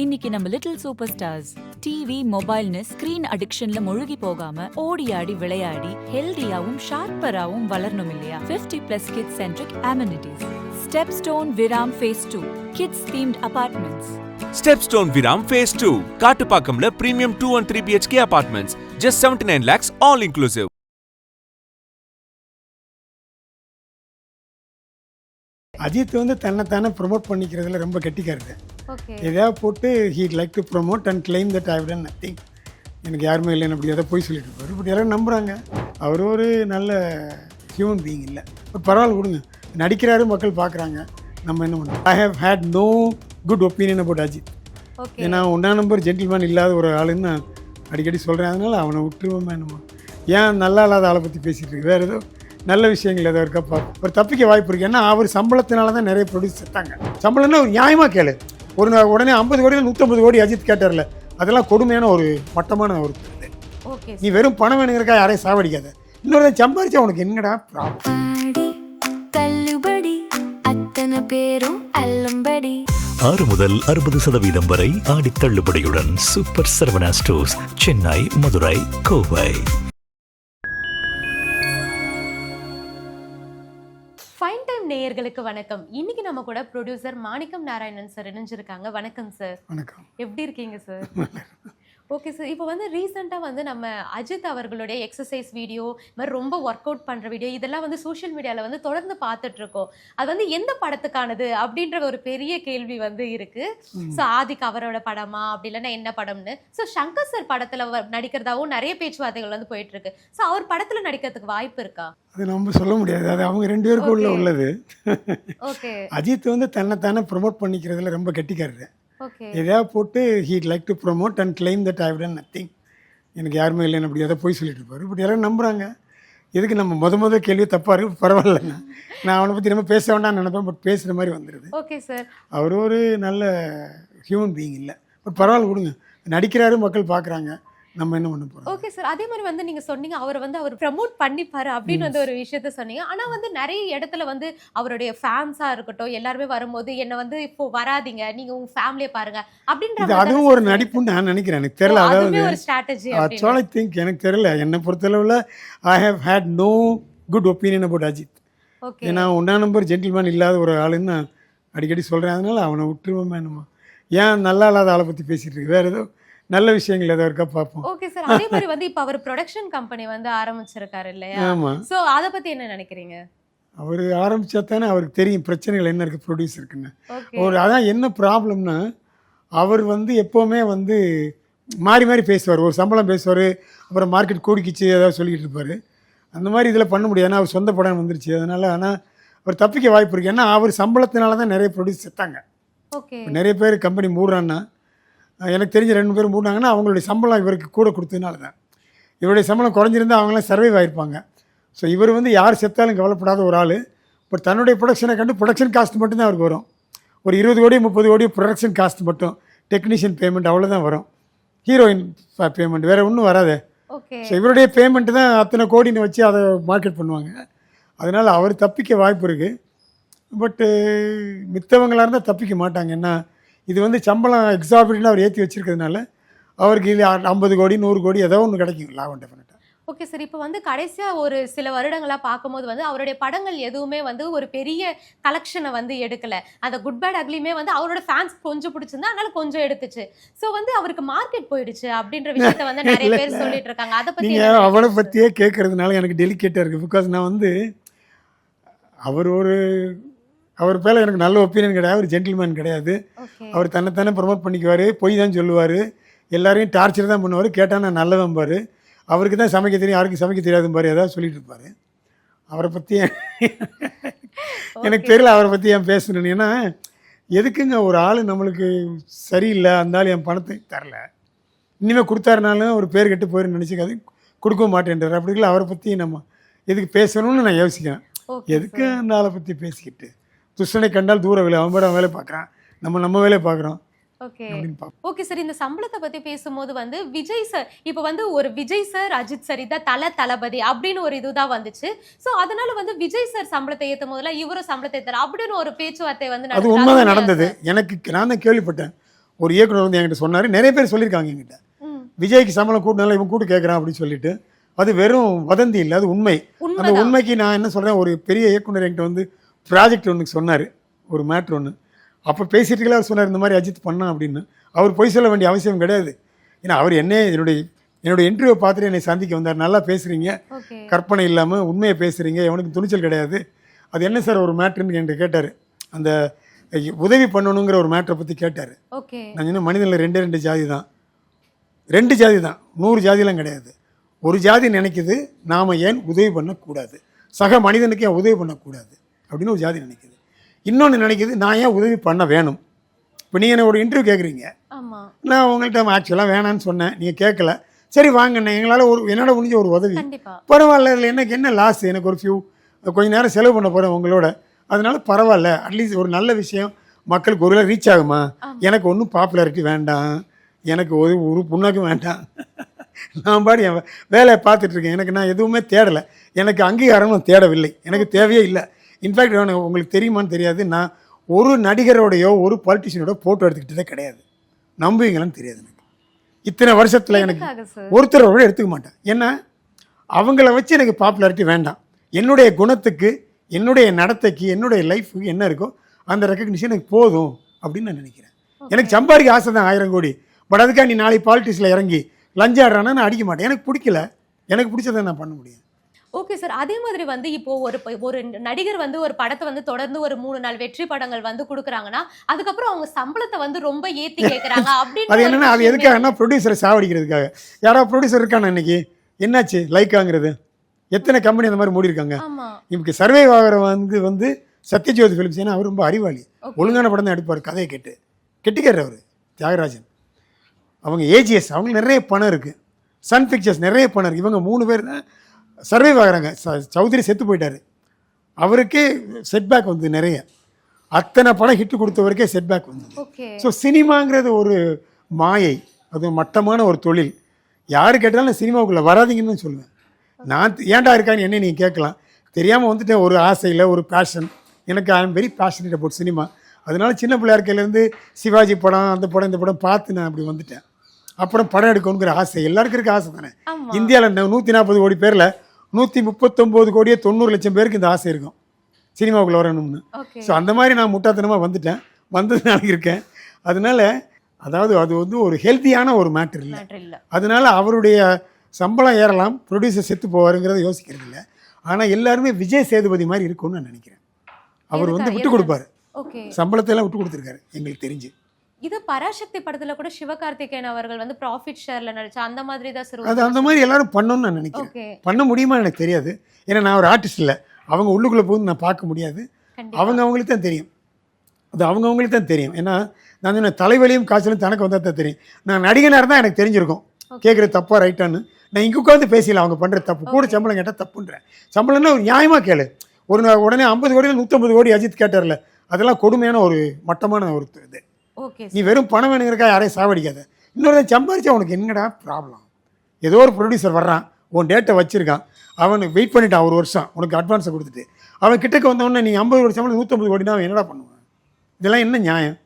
இன்னைக்கு நம்ம little super stars TV மொபைல்னு ஸ்கிரீன் அடிக்ஷன்ல முழுகி போகாம ஓடி ஆடி விளையாடி ஹெல்தியாவும் ஷார்ப்பராவும் வளரணும் இல்லையா? 50+ kids centric amenities. Stepstone Viram phase 2 kids themed apartments. Stepstone Viram Phase 2 காட்டுப்பாக்கம்ல premium 2 and 3 BHK apartments just 79 lakhs all inclusive. Ajith வந்து தன்னைத்தானே ப்ரொமோட் பண்ணிக்கிறதுல ரொம்ப கெட்டிக்காருது. ஓகே. எதாவது போட்டு heat like to promote and claim that I done nothing, எனக்கு யாருமே இல்லைன்னு அப்படி எதை போய் சொல்லிட்டு இருப்பார். பட் எல்லாரும் நம்புகிறாங்க. அவர் ஒரு நல்ல ஹியூமன் பீயிங் இல்லை. பட் பரவாயில்ல கொடுங்க, நடிக்கிறாரு, மக்கள் பார்க்குறாங்க, நம்ம என்ன பண்ணுறோம். I have had no good opinion about Ajith. Okay. ஏன்னா ஒன்றா நம்பர் ஜென்டில்மேன் இல்லாத ஒரு ஆளுன்னு நான் அடிக்கடி சொல்கிறேன். அதனால் அவனை விட்டுருவோமே என்னமோ. ஏன் நல்லா இல்லாத ஆளை பற்றி பேசிகிட்டு இருக்கு, வேறு ஏதோ நல்ல விஷயங்கள் ஏதோ இருக்கா பார்ப்போம். ஒரு தப்பிக்க வாய்ப்பு இருக்குது. ஏன்னா அவர் சம்பளத்தினால தான் நிறைய ப்ரொடியூஸ் செத்தாங்க. சம்பளம்னா ஒரு நியாயமாக கேளு. உடனே 50 கோடி 150 கோடி அஜித் கேட்டார்ல, அதெல்லாம் கொடுமையான ஒரு மட்டமான ஒரு இது. ஓகே. நீ வெறும் பணம் வேணுங்கிறக்கா யாரையும் சாவடிக்காத. இன்னொரு சம்பாரிச்சா உனக்கு என்னடா ப்ராப்ளம்? தள்ளுபடி அத்தனை பேரும் அல்லம்படி 6 முதல் 60% வரை ஆடி தள்ளுபடியுடன் super Saravana stores, Chennai, Madurai, Kovai. Fine time நேயர்களுக்கு வணக்கம். இன்னைக்கு நம்ம கூட ப்ரொடியூசர் மாணிக்கம் நாராயணன் சார் இணைஞ்சிருக்காங்க. வணக்கம் சார். வணக்கம். எப்படி இருக்கீங்க சார்? Okay sir. இப்போ வந்து ரீசெண்டாக நம்ம அஜித் அவர்களுடைய எக்ஸசைஸ் வீடியோ, இது மாதிரி ரொம்ப ஒர்க் அவுட் பண்ணுற வீடியோ, இதெல்லாம் சோஷியல் மீடியாவில் தொடர்ந்து பார்த்துட்ருக்கோம். அது எந்த படத்துக்கானது அப்படின்ற ஒரு பெரிய கேள்வி இருக்குது. ஸோ ஆதிக் அவரோட படமா, அப்படி இல்லைன்னா என்ன படம்னு. ஸோ சங்கர் சார் படத்தில் நடிக்கிறதாவும் நிறைய பேச்சுவார்த்தைகள் போயிட்டுருக்கு. ஸோ அவர் படத்தில் நடிக்கிறதுக்கு வாய்ப்பு இருக்கா? அது நம்ம சொல்ல முடியாது. அது அவங்க 2 பேருக்குள்ள உள்ளது. ஓகே. அஜித் வந்து தன்னைத்தானே ப்ரொமோட் பண்ணிக்கிறதுல ரொம்ப கெட்டிக்காருது. ஓகே. எதாவது போட்டு heat like to promote and claim that I done nothing, எனக்கு யாருமே இல்லைன்னு அப்படி எதை போய் சொல்லிட்டு இருப்பார். பட் எல்லாரும் நம்புகிறாங்க. எதுக்கு நம்ம முத கேள்வி தப்பாக இருக்குது, பரவாயில்லைங்க, நான் அவனை பற்றி நம்ம பேச வேண்டாம்னு நினைப்பேன். பட் பேசுகிற மாதிரி வந்துடுது. Okay sir. அவர் ஒரு நல்ல ஹியூமன் பீயிங் இல்லை. பட் பரவாயில்ல கொடுங்க, நடிக்கிறாரு, மக்கள் பார்க்குறாங்க, நம்ம என்ன பண்ண போகிறோம். Okay sir. அதே மாதிரி நீங்கள் சொன்னீங்க அவர் ப்ரமோட் பண்ணிப்பாரு அப்படின்னு ஒரு விஷயத்த சொன்னீங்க. ஆனால் நிறைய இடத்துல அவருடைய ஃபேன்ஸாக இருக்கட்டும், எல்லாருமே வரும்போது என்னை இப்போ வராதிங்க, நீங்கள் உங்கள் ஃபேமிலியை பாருங்க அப்படின்ற அதுவும் ஒரு நடிப்புன்னு நான் நினைக்கிறேன். எனக்கு தெரியல. அதாவது ஒரு ஸ்ட்ராட்டஜி ஆக்சுவலி ஐ திங்க், எனக்கு தெரியல. என்னை பொறுத்தளவில் I have had no good opinion about Ajith. Okay. ஏன்னா ஒன்றா நம்பர் ஜென்டில்மேன் இல்லாத ஒரு ஆளுன்னு நான் அடிக்கடி சொல்கிறேன். அதனால் அவனை விட்டுருவோமே என்னமோ. ஏன் நல்லா இல்லாத ஆளை பற்றி பேசிகிட்டு இருக்கு, வேறு ஏதோ நல்ல விஷயங்கள் ஏதோ இருக்கா பார்ப்போம். Okay sir. அதே மாதிரி இப்போ அவர் ப்ரொடக்ஷன் கம்பெனி ஆரம்பிச்சிருக்காரு இல்லையா? ஆமாம். ஸோ அதை பற்றி என்ன நினைக்கிறீங்க? அவர் ஆரம்பித்தா தானே அவருக்கு தெரியும் பிரச்சனைகள் என்ன இருக்குது ப்ரொடியூசருக்குன்னு. ஓகே. அதான் என்ன ப்ராப்ளம்னா, அவர் எப்போவுமே மாறி மாறி பேசுவார். ஒரு சம்பளம் பேசுவார், அப்புறம் மார்க்கெட் கூடிக்கிச்சு ஏதாவது சொல்லிக்கிட்டு இருப்பார். அந்த மாதிரி இதில் பண்ண முடியாது. ஏன்னா அவர் சொந்த படம் வந்துருச்சு. அதனால் ஆனால் அவர் தப்பிக்க வாய்ப்பு இருக்குது. ஏன்னா அவர் சம்பளத்தினால தான் நிறைய ப்ரொடியூஸ் செத்தாங்க. ஓகே. நிறைய பேர் கம்பெனி மூடுறான்னா, எனக்கு தெரிஞ்ச 2 பேர் மூடினாங்கன்னா அவங்களுடைய சம்பளம் இவருக்கு கூட கொடுத்ததுனால தான். இவருடைய சம்பளம் குறைஞ்சிருந்தால் அவங்களாம் சர்வைவ் ஆகிருப்பாங்க. ஸோ இவர் யார் செத்தாலும் கவலைப்படாத ஒரு ஆள். பட் தன்னுடைய ப்ரொடக்ஷனை கண்டு ப்ரொடக்ஷன் காஸ்ட் மட்டும்தான் அவருக்கு வரும். ஒரு 20 கோடி 30 கோடி ப்ரொடக்ஷன் காஸ்ட் மட்டும், டெக்னீஷியன் பேமெண்ட் அவ்வளோதான் வரும். ஹீரோயின் பேமெண்ட் வேறு ஒன்றும் வராது. ஓகே. ஸோ இவருடைய பேமெண்ட்டு தான் அத்தனை கோடின்னு வச்சு அதை மார்க்கெட் பண்ணுவாங்க. அதனால் அவர் தப்பிக்க வாய்ப்பு இருக்குது. பட்டு மித்தவங்களாக இருந்தால் தப்பிக்க மாட்டாங்க. என்ன இது சம்பளம் எக்ஸாபிட்டன்ட் அவர் ஏற்றி வச்சுருக்கிறதுனால அவருக்கு இது 50 கோடி 100 கோடி ஏதோ ஒன்று கிடைக்கும் லாபம் டெஃபினட்டாக. Okay sir. இப்போ கடைசியாக ஒரு சில வருடங்களாக பார்க்கும்போது அவருடைய படங்கள் எதுவுமே ஒரு பெரிய கலெக்ஷனை எடுக்கலை. அந்த குட் பேட் அக்லியுமே அவரோட ஃபேன்ஸ் கொஞ்சம் பிடிச்சிருந்தா, அதனால கொஞ்சம் எடுத்துச்சு. ஸோ அவருக்கு மார்க்கெட் போயிடுச்சு அப்படின்ற விஷயத்த நிறைய பேர் சொல்லிட்டு இருக்காங்க. அதை பற்றி நீங்கள் அவளை பற்றியே கேட்கறதுனால எனக்கு டெலிகேட்டாக இருக்குது. பிகாஸ் நான் அவர் பேரில் எனக்கு நல்ல ஒப்பீனியன் கிடையாது. அவர் ஜென்டில்மேன் கிடையாது. அவர் தன்னைத்தானே ப்ரொமோட் பண்ணிக்குவார், பொய் தான் சொல்லுவார், எல்லாரையும் டார்ச்சர் தான் பண்ணுவார், கேட்டால் நான் நல்லதான் பாரு, அவருக்கு தான் சமைக்க தெரியும், யாருக்கு சமைக்க தெரியாதுன்னு பாரு, ஏதாவது சொல்லிட்டு இருப்பார். அவரை பற்றி எனக்கு தெரியல, அவரை பற்றி ஏன் பேசணுன்னு. ஏன்னா எதுக்குங்க ஒரு ஆள் நம்மளுக்கு சரியில்லை, அந்த ஆள் என் பணத்தை தரல, இனிமேல் கொடுத்தாருனாலும் ஒரு பேர் கெட்டு போயிருந்து நினச்சிக்காது, கொடுக்க மாட்டேன்றார். அப்படி இல்லை, அவரை பற்றி நம்ம எதுக்கு பேசணும்னு நான் யோசிக்கிறேன். எதுக்கு அந்த ஆளை பற்றி பேசிக்கிட்டு, துஷ்டனை கண்டால் தூர வேலை, அவன் கூட வேலை பார்க்குறான், நம்ம வேலையை பார்க்குறோம். ஓகே. Okay sir. இந்த சம்பளத்தை பற்றி பேசும்போது விஜய் சார் இப்போ ஒரு விஜய் சார், அஜித் சார், இதான் தளபதி அப்படின்னு ஒரு இதுதான் வந்துச்சு. ஸோ அதனால விஜய் சார் சம்பளத்தை ஏற்றும் போதெல்லாம் இவரும் சம்பளத்தை ஏற்றார் அப்படின்னு ஒரு பேச்சுவார்த்தை அது உண்மைதான் நடந்தது. எனக்கு நான் தான் கேள்விப்பட்டேன். ஒரு இயக்குனர் வந்து என்கிட்ட சொன்னார், நிறைய பேர் சொல்லியிருக்காங்க என்கிட்ட, விஜய்க்கு சம்பளம் கூட்டினால இவன் கூட்டு கேட்குறான் அப்படின்னு சொல்லிட்டு. அது வெறும் வதந்தி இல்லை, அது உண்மை. அந்த உண்மைக்கு நான் என்ன சொல்கிறேன், ஒரு பெரிய இயக்குனர் என்கிட்ட வந்து ப்ராஜெக்ட் ஒன்று சொன்னார், ஒரு மேட்ரு ஒன்று. அப்போ பேசிட்டு அவர் சொன்னார், இந்த மாதிரி அஜித் பண்ணான் அப்படின்னு. அவர் பொய் சொல்ல வேண்டிய அவசியம் கிடையாது. ஏன்னா அவர் என்னுடைய இன்டர்வியூ பார்த்துட்டு என்னை சந்திக்க வந்தார். நல்லா பேசுகிறீங்க, கற்பனை இல்லாமல் உண்மையை பேசுகிறீங்க, எவனுக்கு துணிச்சல் கிடையாது. அது என்ன சார் ஒரு மேட்ருன்னு என்கிட்ட கேட்டார். அந்த உதவி பண்ணணுங்கிற ஒரு மேட்ரை பற்றி கேட்டார். நான் சொன்ன மனிதனில் 2 ஜாதி தான், 2 ஜாதி தான், 100 ஜாதிலாம் கிடையாது. ஒரு ஜாதி நினைக்குது நாம் ஏன் உதவி பண்ணக்கூடாது, சக மனிதனுக்கு ஏன் உதவி பண்ணக்கூடாது அப்படின்னு ஒரு ஜாதி நினைக்குது. இன்னொன்று நினைக்குது நான் ஏன் உதவி பண்ண வேணும். இப்போ நீங்கள் என்ன ஒரு இன்டர்வியூ கேட்குறீங்க, நான் உங்கள்கிட்ட ஆக்சுவலாக வேணான்னு சொன்னேன், நீங்கள் கேட்கல, சரி வாங்கண்ணே எங்களால் என்னோட முடிஞ்ச ஒரு உதவி, பரவாயில்ல, இல்லை எனக்கு என்ன லாஸ், எனக்கு ஒரு கொஞ்சம் நேரம் செலவு பண்ண போகிறேன் உங்களோட, அதனால பரவாயில்ல, அட்லீஸ்ட் ஒரு நல்ல விஷயம் மக்களுக்கு ஒரு ரீச் ஆகுமா. எனக்கு ஒன்றும் பாப்புலாரிட்டி வேண்டாம், எனக்கு ஒரு புண்ணாக்கும் வேண்டாம், நான் பாடி என் வேலையை பார்த்துட்ருக்கேன், எனக்கு நான் எதுவுமே தேடலை, எனக்கு அங்கீகாரமும் தேடவில்லை, எனக்கு தேவையே இல்லை. இன்ஃபேக்ட் உங்களுக்கு தெரியுமான்னு தெரியாது, நான் ஒரு நடிகரோடையோ ஒரு பாலிட்டிஷியனோட ஃபோட்டோ எடுத்துக்கிட்டதே கிடையாது. நம்புவீங்களான்னு தெரியாது. எனக்கு இத்தனை வருஷத்தில் எனக்கு ஒருத்தரோட எடுத்துக்க மாட்டேன். ஏன்னா அவங்கள வச்சு எனக்கு பாப்புலாரிட்டி வேண்டாம். என்னுடைய குணத்துக்கு, என்னுடைய நடத்தைக்கு, என்னுடைய லைஃபுக்கு என்ன இருக்கோ அந்த ரெக்கக்னிஷன் எனக்கு போதும் அப்படின்னு நான் நினைக்கிறேன். எனக்கு சம்பாதிக்க ஆசை தான் 1000 கோடி. பட் அதுக்காக நீ நாளைக்கு பாலிட்டிக்ஸில் இறங்கி லஞ்சாடுறானா நான் அடிக்க மாட்டேன். எனக்கு பிடிக்கல, எனக்கு பிடிச்சதை நான் பண்ண முடியும். Okay sir. அதே மாதிரி வந்து இப்போ ஒரு நடிகர் வந்து ஒரு படத்தை வந்து தொடர்ந்து ஒரு 3-4 வெற்றி படங்கள் வந்து கொடுக்குறாங்கன்னா அதுக்கப்புறம் அவங்க சம்பளத்தை வந்து ரொம்ப ஏற்றி கேட்குறாங்க அப்படின்னு. அது என்னன்னா, அது எதுக்காகனா ப்ரொடியூசரை சாவடிக்கிறதுக்காக. யாராவது ப்ரொடியூசர் இருக்கானா இன்னைக்கு? என்னாச்சு லைக்காங்கிறது? எத்தனை கம்பெனி அந்த மாதிரி மூடி இருக்காங்க. இப்போ சர்வே ஆகிற வந்து சத்யஜோதி ஃபிலிம்ஸ், ஏன்னா அவர் ரொம்ப அறிவாளி, ஒழுங்கான படம் தான் எடுப்பார், கதையை கெட்டிக்கார் அவர் தியாகராஜன். அவங்க ஏஜிஎஸ், அவங்களுக்கு நிறைய பணம் இருக்குது. சன் பிக்சர்ஸ் நிறைய பணம் இருக்குது. இவங்க 3 பேர் தான் சர்வே ஆகிறாங்க. சௌத்ரி செத்து போயிட்டார், அவருக்கே செட்பேக் வந்து நிறைய. அத்தனை படம் ஹிட்டு கொடுத்தவருக்கே செட்பேக் வந்து. ஸோ சினிமாங்கிறது ஒரு மாயை, அது மட்டமான ஒரு தொழில். யார் கேட்டாலும் சினிமாவுக்குள்ளே வராதிங்கன்னு சொல்லுவேன். நான் ஏன்டா இருக்கான்னு என்ன நீங்கள் கேட்கலாம். தெரியாமல் வந்துட்டேன், ஒரு ஆசையில், ஒரு பேஷன். எனக்கு I am very passionate about cinema. அதனால சின்ன பிள்ளையா இருக்கையிலேருந்து சிவாஜி படம், அந்த படம், இந்த படம் பார்த்து நான் அப்படி வந்துட்டேன். அப்புறம் படம் எடுக்கணுங்கிற ஆசை எல்லாருக்கும் இருக்க ஆசை தானே. இந்தியாவில் 140 கோடி பேரில் 139 கோடியே 90 லட்சம் பேருக்கு இந்த ஆசை இருக்கும் சினிமாவுக்குள்ள வரணும்னு. ஸோ அந்த மாதிரி நான் முட்டாத்தனமாக வந்ததுனால இருக்கேன். அதனால அதாவது அது வந்து ஒரு ஹெல்த்தியான ஒரு மேட்டர் இல்லை. அதனால அவருடைய சம்பளம் ஏறலாம், ப்ரொடியூசர் செத்து போவாருங்கிறத யோசிக்கிறது இல்லை. ஆனால் எல்லாருமே விஜய் சேதுபதி மாதிரி இருக்கும்னு நான் நினைக்கிறேன். அவர் வந்து விட்டு கொடுப்பாரு, சம்பளத்தை எல்லாம் விட்டு கொடுத்துருக்காரு எங்களுக்கு தெரிஞ்சு. இது பராசக்தி படத்துல கூட சிவகார்த்திகேயன் அவர்கள் வந்து ப்ராஃபிட் ஷேர்ல நடிச்சா அந்த மாதிரி தான் சார். அது அந்த மாதிரி எல்லாரும் பண்ணணும்னு நான் நினைக்கிறேன். பண்ண முடியுமா எனக்கு தெரியாது, ஏன்னா நான் ஒரு ஆர்டிஸ்ட் இல்லை. அவங்க உள்ளுக்குள்ளே போகுது நான் பார்க்க முடியாது. அவங்களுக்கு தான் தெரியும், அது அவங்கவுங்களுக்கு தான் தெரியும். ஏன்னா நான் சொன்ன தலைவலியும் காய்ச்சலும் தனக்கு வந்தால் தான் தெரியும். நான் நடிகனாக இருந்தால் எனக்கு தெரிஞ்சிருக்கும் கேட்குறது தப்பா ரைட்டான்னு. நான் இங்கே உட்காந்து பேசலாம் அவங்க பண்ணுற தப்பு. கூட சம்பளம் கேட்டால் தப்புன்றேன். சம்பளம்னா ஒரு நியாயமாக கேளு. உடனே 50 கோடியில் 150 கோடி அஜித் கேட்டார்ல, அதெல்லாம் கொடுமையான ஒரு மட்டமான ஒரு இது. நீ வெறும் பணம் வேணுங்கிறக்கா யாரையும் சாவடிக்காத. இன்னொரு சம்பாதிச்சா உனக்கு என்னடா ப்ராப்ளம்? ஏதோ ஒரு ப்ரொடியூசர் வர்றான், உன் டேட்டை வச்சுருக்கான், அவனுக்கு வெயிட் பண்ணிட்டான் 1 வருஷம் உனக்கு அட்வான்ஸை கொடுத்துட்டு. அவன் கிட்டக்கு வந்தவொடனே நீ 50 கோடி சம்பளம் 150 கோடினா அவன் என்னடா பண்ணுவான்? இதெல்லாம் என்ன நியாயம்?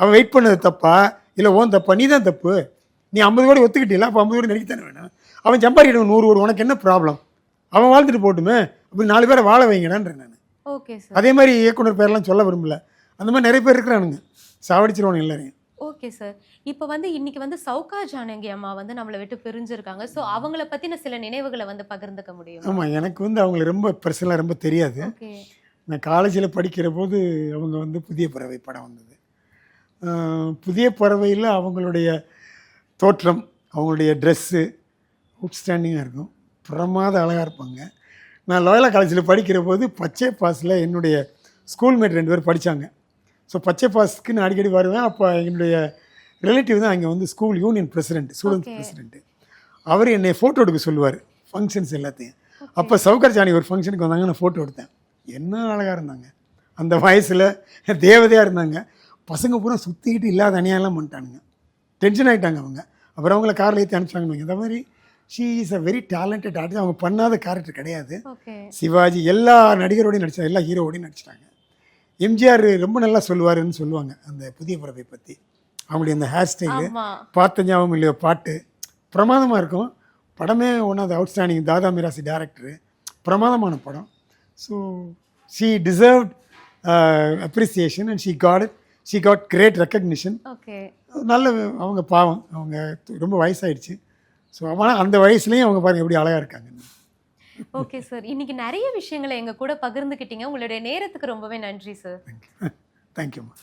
அவன் வெயிட் பண்ணது தப்பா இல்லை ஓன் தப்பா? நீ தான் தப்பு. நீ 50 கோடி ஒத்துக்கிட்டீங்களா, அப்போ 50 கோடி நடிக்கத்தானே வேணும். அவன் சம்பாதிக்கணும் 100 கோடி, உனக்கு என்ன ப்ராப்ளம்? அவன் வாழ்ந்துட்டு போட்டுமே, அப்படி 4 பேரை வாழ வைங்கடான்றேன் நான். அதே மாதிரி இயக்குனர் பேரெல்லாம் சொல்ல விரும்பல, அந்த மாதிரி நிறைய பேர் இருக்கிறானுங்க, சாவடிச்சிருவானுங்க எல்லாரையும். Okay sir. இப்போ வந்து இன்னைக்கு வந்து சௌகா ஜானகி அம்மா வந்து நம்மளை விட்டு பிரிஞ்சிருக்காங்க. ஸோ அவங்கள பற்றின சில நினைவுகளை வந்து பகிர்ந்துக்க முடியும்? ஆமாம், எனக்கு வந்து அவங்களை ரொம்ப பர்சனலாக ரொம்ப தெரியாது. நான் காலேஜில் படிக்கிற போது அவங்க வந்து புதிய பறவை படம் வந்தது. புதிய பறவையில் அவங்களுடைய தோற்றம், அவங்களுடைய ட்ரெஸ்ஸு அவுட்ஸ்டாண்டிங்காக இருக்கும், பிரமாத அழகாக இருப்பாங்க. நான் லோயலா காலேஜில் படிக்கிற போது பச்சை பாஸில் என்னுடைய ஸ்கூல்மேட் 2 பேர் படித்தாங்க. ஸோ பச்சை பாஸுக்கு நான் அடிக்கடி வருவேன். அப்போ என்னுடைய ரிலேட்டிவ் தான் அங்கே வந்து school union president, students president. அவர் என்னை ஃபோட்டோ எடுக்க சொல்லுவார் ஃபங்க்ஷன்ஸ் எல்லாத்தையும். அப்போ சௌகர் ஜானகி ஒரு ஃபங்க்ஷனுக்கு வந்தாங்க, நான் ஃபோட்டோ எடுத்தேன். என்ன அழகாக இருந்தாங்க, அந்த வயசில் தேவதையாக இருந்தாங்க. பசங்க பூரா சுற்றிக்கிட்டு இல்லாத அநியாயம்லாம் பண்ணிட்டானுங்க, டென்ஷன் ஆகிட்டாங்க அவங்க. அப்புறம் அவங்கள காரில் ஏற்றி அனுப்பிச்சாங்க. இந்த மாதிரி she is a very talented artist. அவங்க பண்ணாத கேரக்டர் கிடையாது. சிவாஜி எல்லா நடிகரோடையும் நடிச்சாங்க, எல்லா ஹீரோவோடையும் நடிச்சிட்டாங்க. எம்ஜிஆர் ரொம்ப நல்லா சொல்லுவாருன்னு சொல்லுவாங்க அந்த புதிய பறவை பற்றி. அவங்களுடைய அந்த ஹேர் ஸ்டைலு, ஆமா. பார்த்த ஞாபகம் இல்லையோ பாட்டு பிரமாதமாக இருக்கும். படமே one of the outstanding. Dada Mirasi director, பிரமாதமான படம். So she deserved appreciation and she got great recognition. Okay. நல்ல அவங்க பாவம், அவங்க ரொம்ப வயசாயிடுச்சு. ஸோ ஆனால் அந்த வயசுலேயும் அவங்க பாருங்கள் எப்படி அழகாக இருக்காங்க. ஓகே சார், இன்னைக்கு நிறைய விஷயங்களை எங்க கூட பகிர்ந்துக்கிட்டீங்க. உங்களுடைய நேரத்துக்கு ரொம்பவே நன்றி சார். தேங்க்யூம்மா.